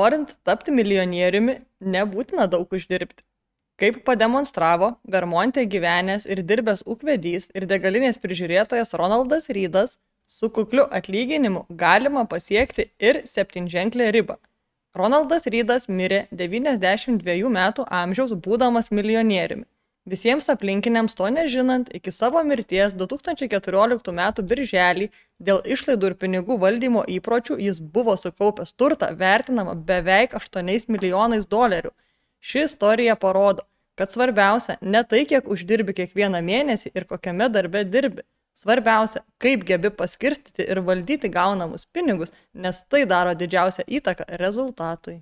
Norint tapti milijonieriumi, nebūtina daug uždirbti. Kaip pademonstravo Vermonte gyvenęs ir dirbęs ūkvedys ir degalinės prižiūrėtojas Ronaldas Reedas, su kukliu atlyginimu galima pasiekti ir 7-ženklę ribą. Ronaldas Reedas mirė 92 metų amžiaus būdamas milijonieriumi. Visiems aplinkiniams to nežinant, iki savo mirties 2014 metų birželį dėl išlaidų ir pinigų valdymo įpročių jis buvo sukaupęs turtą vertinamą beveik 8 milijonais dolerių. Ši istorija parodo, kad svarbiausia ne tai, kiek uždirbi kiekvieną mėnesį ir kokiame darbe dirbi. Svarbiausia, kaip gebi paskirstyti ir valdyti gaunamus pinigus, nes tai daro didžiausią įtaką rezultatui.